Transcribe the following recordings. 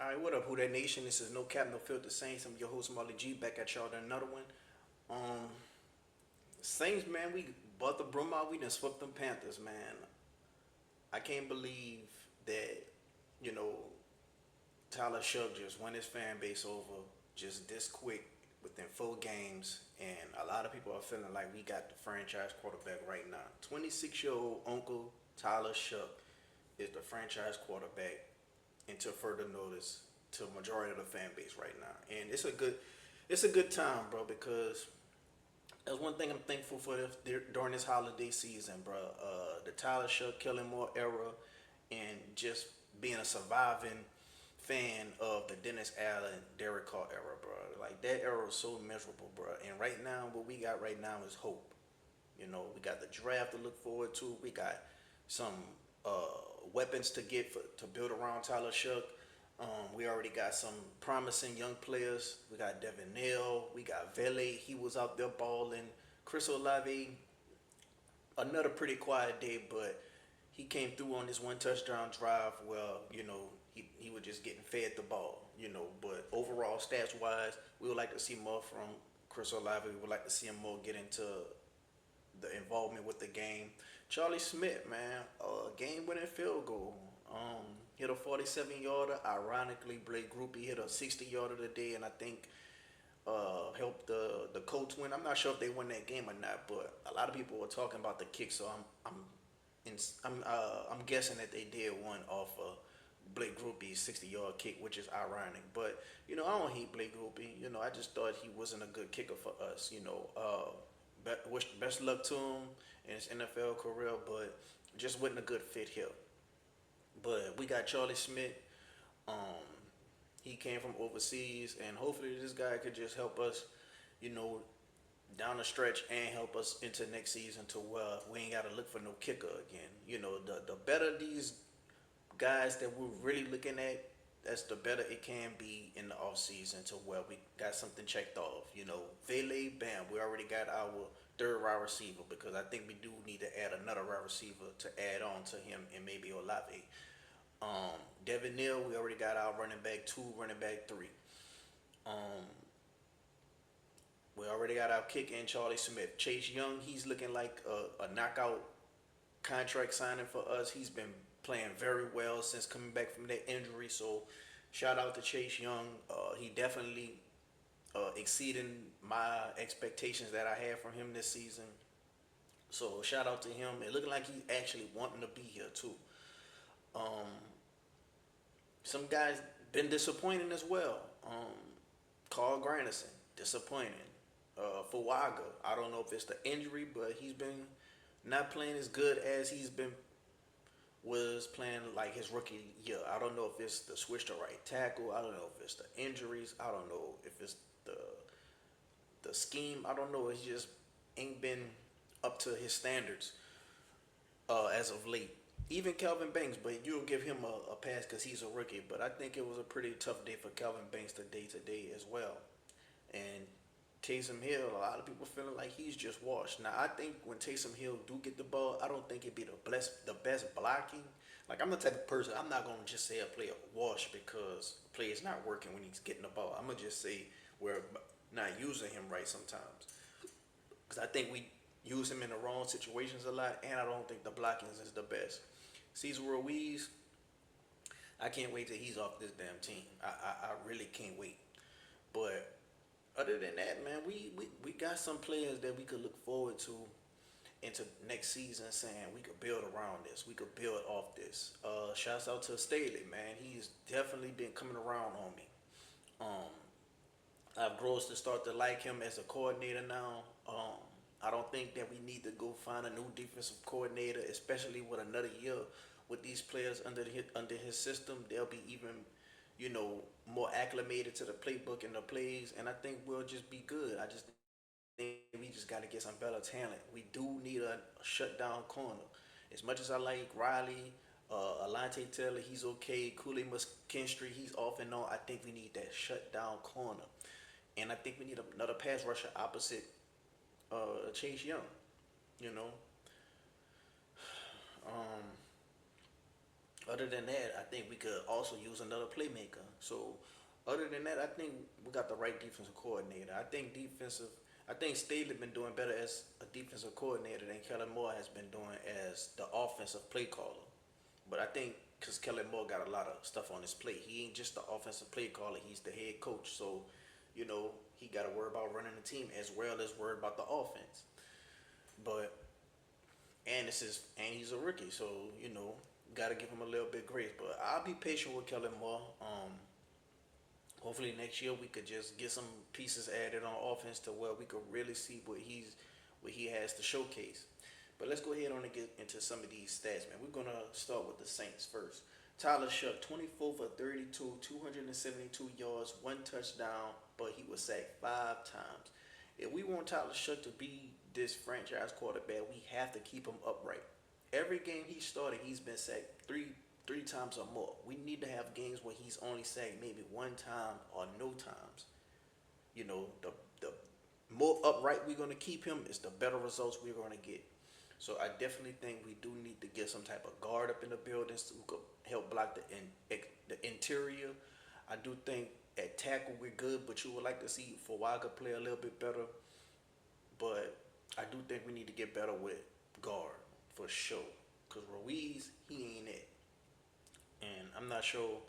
All right, what up, Who That Nation? This is No Cap, No Filter Saints. I'm your host, Marley G, back at y'all with another one. Um, Saints, man, we bought the broom out. We done swept them Panthers, man. I can't believe that, you know, Tyler Shuck just won his fan base over just this quick within 4 games. And a lot of people are feeling like we got the franchise quarterback right now. 26-year-old Uncle Tyler Shuck is the franchise quarterback until further notice to majority of the fan base right now. And it's a good time, bro, because that's one thing I'm thankful for during this holiday season, bro. The Tyler Shuck Killing More era, and just being a surviving fan of the Dennis Allen, Derek Carr era, bro. Like that era was so miserable, bro. And right now, what we got right now is hope. We got the draft to look forward to. We got some weapons to get to build around Tyler Shuck. We already got some promising young players. We got Devin Neal. We got Vele. He was out there balling. Chris Olave, another pretty quiet day, but he came through on this one touchdown drive. Well, he was just getting fed the ball. But overall, stats wise, we would like to see more from Chris Olave. We would like to see him more get into the involvement with the game. Charlie Smith, man, game-winning field goal. Hit a 47-yarder. Ironically, Blake Groupie hit a 60-yarder today, and I think helped the Colts win. I'm not sure if they won that game or not, but a lot of people were talking about the kick, so I'm guessing that they did one off Blake Groupie's 60-yard kick, which is ironic. But I don't hate Blake Groupie. I just thought he wasn't a good kicker for us. Wish best luck to him in his NFL career, but just wasn't a good fit here. But we got Charlie Smith. Um, he came from overseas, and hopefully this guy could just help us, you know, down the stretch and help us into next season to where we ain't got to look for no kicker again. The better these guys that we're really looking at, that's the better it can be in the off season to where we got something checked off. Vele, bam, we already got our third wide receiver because I think we do need to add another wide receiver to add on to him and maybe Olave. Devin Neal, we already got our running back two, running back three. Um, we already got our kicker in Charlie Smith. Chase Young, he's looking like a knockout contract signing for us. He's been playing very well since coming back from that injury. So shout out to Chase Young. He definitely exceeding my expectations that I had from him this season. So shout out to him. It looking like he's actually wanting to be here too. Um, some guys been disappointing as well. Carl Granderson, disappointing. Fuaga, I don't know if it's the injury, but he's been not playing as good as he's been was playing like his rookie year. I don't know if it's the switch to right tackle. I don't know if it's the injuries. I don't know if it's the the scheme. I don't know. It just ain't been up to his standards as of late. Even Calvin Banks, but you'll give him a pass because he's a rookie. But I think it was a pretty tough day for Calvin Banks today as well. And Taysom Hill, a lot of people feeling like he's just washed. Now I think when Taysom Hill do get the ball, I don't think it'd be the best blocking. Like I'm the type of person I'm not gonna just say a player wash because a player is not working when he's getting the ball. I'm gonna just say we're not using him right sometimes because I think we use him in the wrong situations a lot, and I don't think the blockings is the best. Cesar Ruiz, I can't wait till he's off this damn team. I really can't wait. But other than that, man, we got some players that we could look forward to into next season saying we could build around this. We could build off this. Shouts out to Staley, man. He's definitely been coming around on me. Um, I've grown to start to like him as a coordinator now. I don't think that we need to go find a new defensive coordinator, especially with another year with these players under his system. They'll be even, more acclimated to the playbook and the plays, and I think we'll just be good. I just think we just got to get some better talent. We do need a shutdown corner. As much as I like Riley, Alante Taylor, he's okay. Kool-Aid McKinstry, he's off and on. I think we need that shutdown corner. And I think we need another pass rusher opposite Chase Young. You know, um, Other than that, I think we could also use another playmaker. So, other than that, I think we got the right defensive coordinator. I think Staley been doing better as a defensive coordinator than Kellen Moore has been doing as the offensive play caller. But I think because Kellen Moore got a lot of stuff on his plate, he ain't just the offensive play caller. He's the head coach. So, he got to worry about running the team as well as worry about the offense. But and he's a rookie, so got to give him a little bit grace. But I'll be patient with Kellen Moore. Hopefully next year we could just get some pieces added on offense to where we could really see what he has to showcase. But let's go ahead on and get into some of these stats, man. We're gonna start with the Saints first. Tyler Shuck, 24 for 32, 272 yards, one touchdown, but he was sacked 5 times. If we want Tyler Shuck to be this franchise quarterback, we have to keep him upright. Every game he started, he's been sacked three times or more. We need to have games where he's only sacked maybe one time or no times. The more upright we're gonna keep him is the better results we're gonna get. So I definitely think we do need to get some type of guard up in the buildings who could help block the interior. I do think at tackle we're good, but you would like to see Fawaga play a little bit better. But I do think we need to get better with guard for sure. Cause Ruiz, he ain't it, and I'm not sure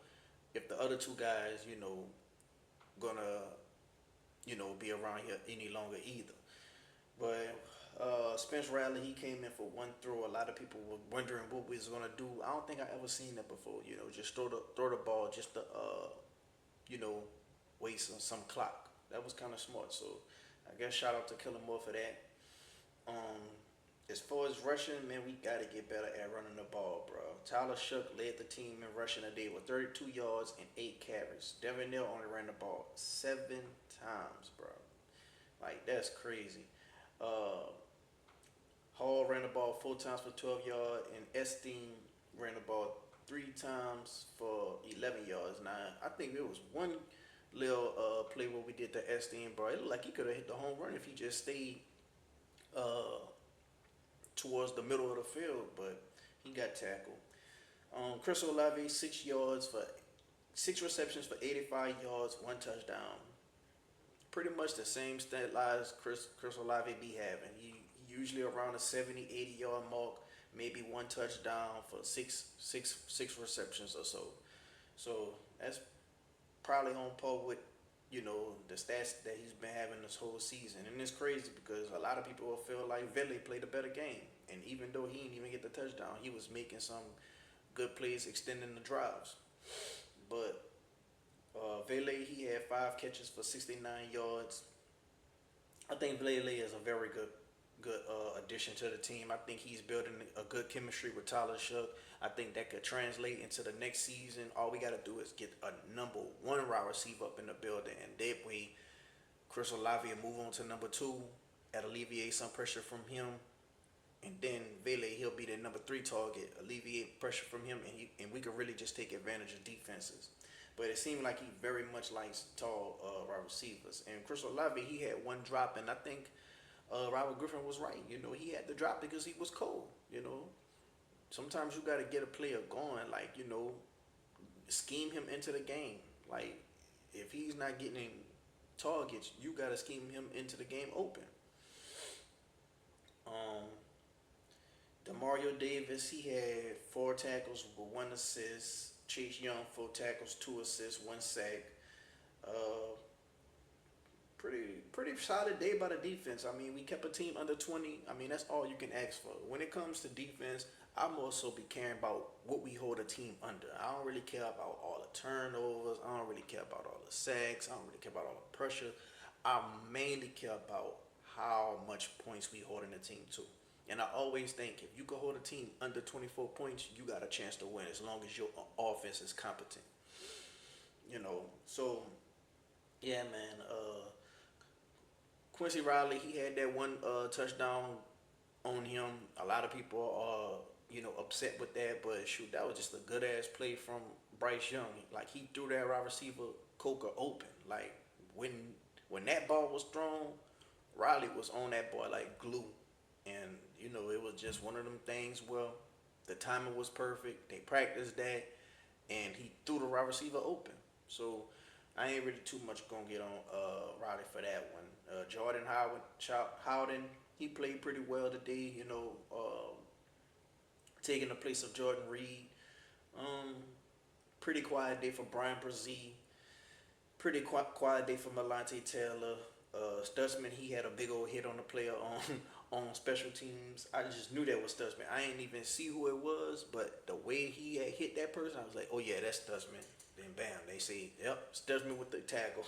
if the other two guys, gonna be around here any longer either. But Spence Riley, he came in for one throw. A lot of people were wondering what we was gonna do. I don't think I ever seen that before. Just throw the ball just to you know waste some clock. That was kind of smart. So I guess shout out to Killer Moore for that. Um, as far as rushing, man, we gotta get better at running the ball, bro. Tyler Shook led the team in rushing today with 32 yards and 8 carries. Devin Neal only ran the ball 7 times, bro. Like that's crazy. Uh, Hall ran the ball 4 times for 12 yards, and Esteen ran the ball 3 times for 11 yards. Now I think there was one little play where we did the Esteen, bro. It looked like he could have hit the home run if he just stayed uh, towards the middle of the field, but he got tackled. Chris Olave 6 yards for 6 receptions for 85 yards, one touchdown. Pretty much the same stat lines Chris Olave be having. He usually around a 70, 80 yard mark, maybe one touchdown for six receptions or so. So that's probably on par with the stats that he's been having this whole season. And it's crazy because a lot of people will feel like Vele played a better game, and even though he didn't even get the touchdown, he was making some good plays extending the drives. But Vele, he had 5 catches for 69 yards. I think Vele is a very good addition to the team. I think he's building a good chemistry with Tyler Shook. I think that could translate into the next season. All we got to do is get a number one wide receiver up in the building, and that way Chris Olave will move on to number two and alleviate some pressure from him. And then Vele, he'll be the number three target, alleviate pressure from him, and we could really just take advantage of defenses. But it seemed like he very much likes tall wide receivers. And Chris Olave, he had one drop, and I think Robert Griffin was right. He had to drop because he was cold. Sometimes you got to get a player going, like, scheme him into the game. Like, if he's not getting targets, you got to scheme him into the game open. Um, Demario Davis, he had 4 tackles with 1 assist. Chase Young, 4 tackles, 2 assists, 1 sack. Uh, pretty solid day by the defense. I mean, we kept a team under 20. I mean, that's all you can ask for. When it comes to defense, I'm also be caring about what we hold a team under. I don't really care about all the turnovers. I don't really care about all the sacks. I don't really care about all the pressure. I mainly care about how much points we hold in the team to. And I always think if you can hold a team under 24 points, you got a chance to win as long as your offense is competent. So yeah, man. Quincy Riley, he had that one touchdown on him. A lot of people are, upset with that, but shoot, that was just a good ass play from Bryce Young. Like he threw that wide receiver Coker open. Like when when that ball was thrown, Riley was on that boy like glue, and it was just one of them things. Well, The timing was perfect. They practiced that, and he threw the wide receiver open. So I ain't really too much gonna get on Riley for that one. Jordan Howden, he played pretty well today. Taking the place of Jordan Reed. Um, Pretty quiet day for Brian Brzee. Pretty quiet day for Malante Taylor. Stutzman, he had a big old hit on the player on on special teams. I just knew that was Stutzman. I didn't even see who it was, but the way he had hit that person, I was like, oh yeah, that's Stutzman. Then bam, they say, yep, Stutzman with the tackle.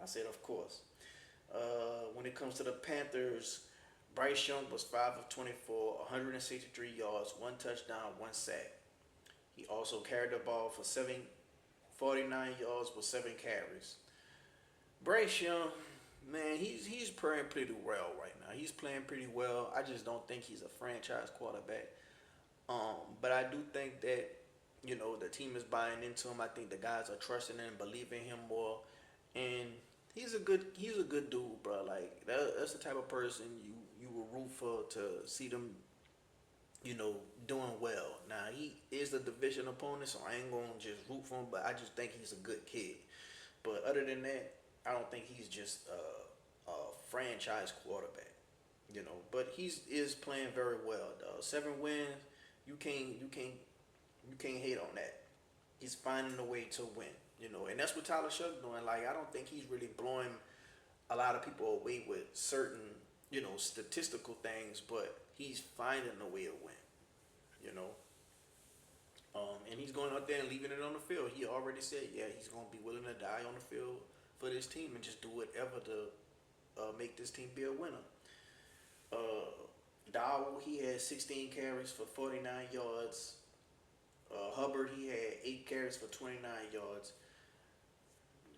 I said, of course. When it comes to the Panthers, Bryce Young was 5 of 24, 163 yards, one touchdown, one sack. He also carried the ball for 49 yards with 7 carries. Bryce Young, man, he's playing pretty well right now. He's playing pretty well. I just don't think he's a franchise quarterback. But I do think that the team is buying into him. I think the guys are trusting him, believing him more, and he's a good dude, bro. Like that's the type of person you will root for to see them, doing well. Now he is a division opponent, so I ain't gonna just root for him, but I just think he's a good kid. But other than that, I don't think he's just a franchise quarterback. But he's is playing very well, though. 7 wins, you can't hate on that. He's finding a way to win, and that's what Tyler Shuck doing. Like I don't think he's really blowing a lot of people away with certain, statistical things, but he's finding a way to win, you know. And he's going out there and leaving it on the field. He already said, yeah, he's going to be willing to die on the field for this team and just do whatever to make this team be a winner. Dowell, he had 16 carries for 49 yards. Hubbard, he had 8 carries for 29 yards.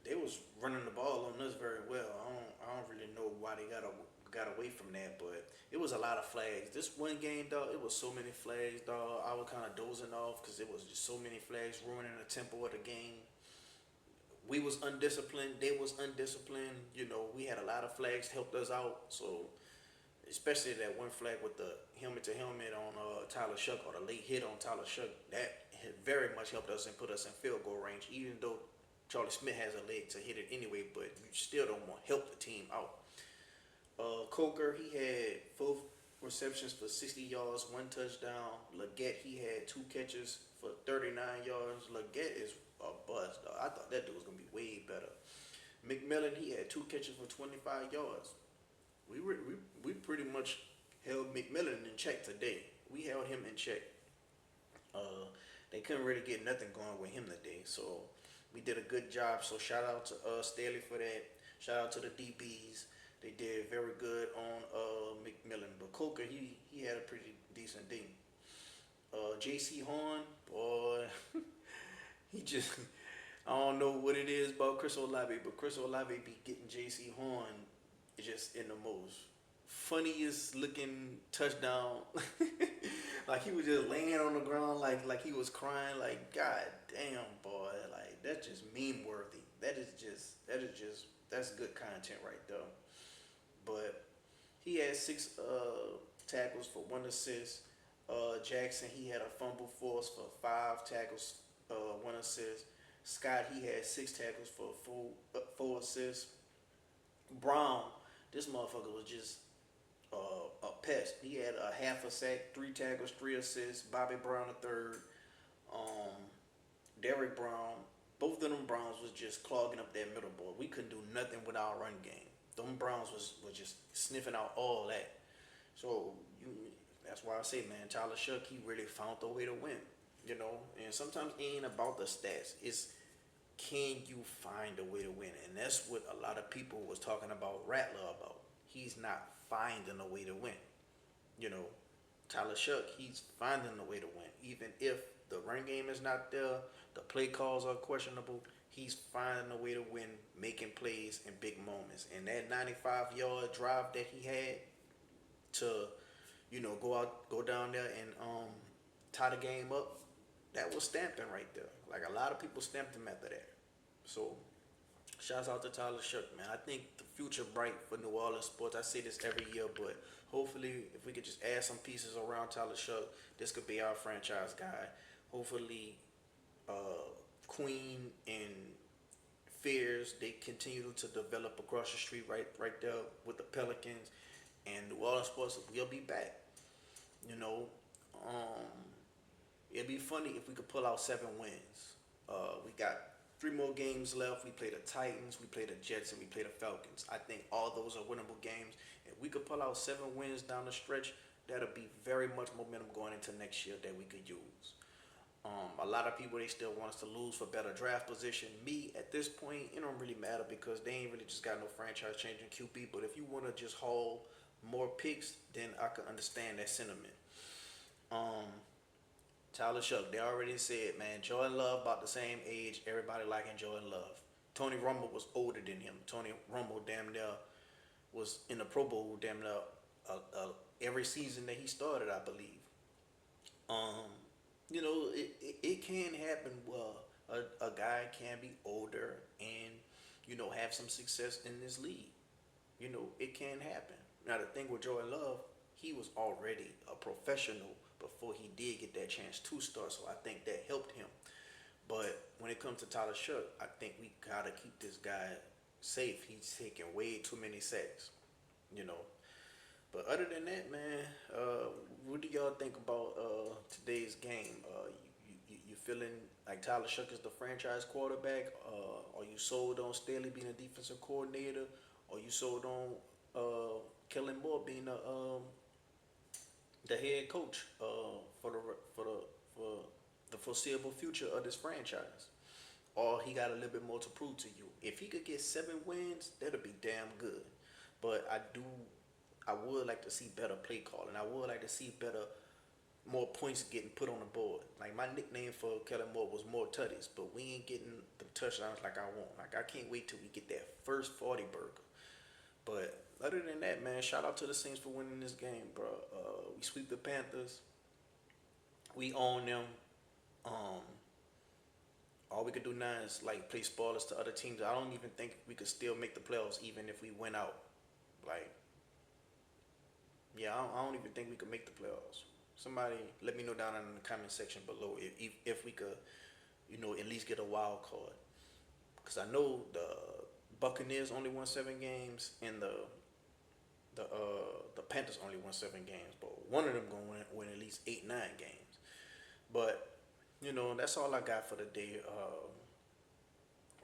They was running the ball on us very well. I don't really know why they got away from that, but it was a lot of flags. This one game, dog, it was so many flags, dog. I was kind of dozing off because it was just so many flags ruining the tempo of the game. We was undisciplined. They was undisciplined. We had a lot of flags helped us out. So especially that one flag with the helmet to helmet on Tyler Shuck, or the late hit on Tyler Shuck, that very much helped us and put us in field goal range. Even though Charlie Smith has a leg to hit it anyway, but you still don't want to help the team out. Coker, he had 4 receptions for 60 yards, 1 touchdown. Leggett, he had 2 catches for 39 yards. Leggett is a bust, dog. I thought that dude was gonna be way better. McMillan, he had 2 catches for 25 yards. We pretty much held McMillan in check today. We held him in check. They couldn't really get nothing going with him today, so we did a good job. So shout out to Staley for that. Shout out to the DBs. They did very good on McMillan. But Coker, he had a pretty decent day. J.C. Horn, boy, he just, I don't know what it is about Chris Olave, but Chris Olave be getting J.C. Horn just in the most funniest looking touchdown. Like he was just laying on the ground like he was crying. Like, God damn, boy, like that's just meme worthy. That's good content right there. But he had 6 tackles for 1 assist. Jackson, he had a fumble force for 5 tackles, 1 assist. Scott, he had 6 tackles for 4 assists. Brown, this motherfucker was just a pest. He had a half a sack, 3 tackles, 3 assists. Bobby Brown the third. Derrick Brown. Both of them Browns was just clogging up that middle board. We couldn't do nothing with our run game. Them Browns was just sniffing out all that. So that's why I say, man, Tyler Shuck, he really found the way to win. And sometimes it ain't about the stats. It's, can you find a way to win? And that's what a lot of people was talking about Rattler about. He's not finding a way to win. Tyler Shuck, he's finding a way to win. Even if the run game is not there, the play calls are questionable, he's finding a way to win, making plays in big moments. And that 95-yard drive that he had to, go down there and tie the game up, that was stamping right there. Like a lot of people stamped him after that. So Shouts out to Tyler Shook, man. I think the future bright for New Orleans sports. I say this every year, but hopefully, if we could just add some pieces around Tyler Shook, this could be our franchise guy. Hopefully, Queen and Fears they continue to develop across the street, right there with the Pelicans, and New Orleans sports will be back. You know, um, it'd be funny if we could pull out 7 wins. We got 3 more games left. We play the Titans, we play the Jets, and we play the Falcons. I think all those are winnable games. If we could pull out 7 wins down the stretch, that'll be very much momentum going into next year that we could use. A lot of people they still want us to lose for better draft position. Me at this point, it don't really matter because they ain't really just got no franchise changing QB. But if you want to just haul more picks, then I can understand that sentiment. Um, Tyler Shuck, they already said, man, Jordan Love about the same age. Everybody liking Jordan Love. Tony Romo was older than him. Tony Romo damn near was in the Pro Bowl damn near every season that he started, I believe. Um, it can happen. Well, a guy can be older and have some success in this league. It can happen. Now the thing with Jordan Love, he was already a professional before he did get that chance to start. So I think that helped him. But when it comes to Tyler Shook, I think we gotta keep this guy safe. He's taking way too many sacks. You know. But other than that, man, what do y'all think about today's game? You feeling like Tyler Shook is the franchise quarterback? Are you sold on Staley being a defensive coordinator? Or you sold on Kellen Moore being the head coach for the foreseeable future of this franchise? Or he got a little bit more to prove to you. If he could get 7 wins, that'll be damn good. But I would like to see better play calling. I would like to see more points getting put on the board. Like my nickname for Kellen Moore was more tutties, but we ain't getting the touchdowns like I want. Like I can't wait till we get that first 40 burger. But other than that, man, shout out to the Saints for winning this game, bro. We sweep the Panthers. We own them. Um, all we could do now is like play spoilers to other teams. I don't even think we could still make the playoffs even if we went out. Like, yeah, I don't even think we could make the playoffs. Somebody let me know down in the comment section below if we could, at least get a wild card. Because I know the Buccaneers only won 7 games and the Panthers only won 7 games, but one of them gonna win at least 8, 9 games. But that's all I got for the day.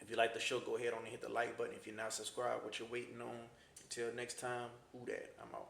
If you like the show, go ahead on and hit the like button. If you're not subscribed, what you're waiting on. Until next time, who that? I'm out.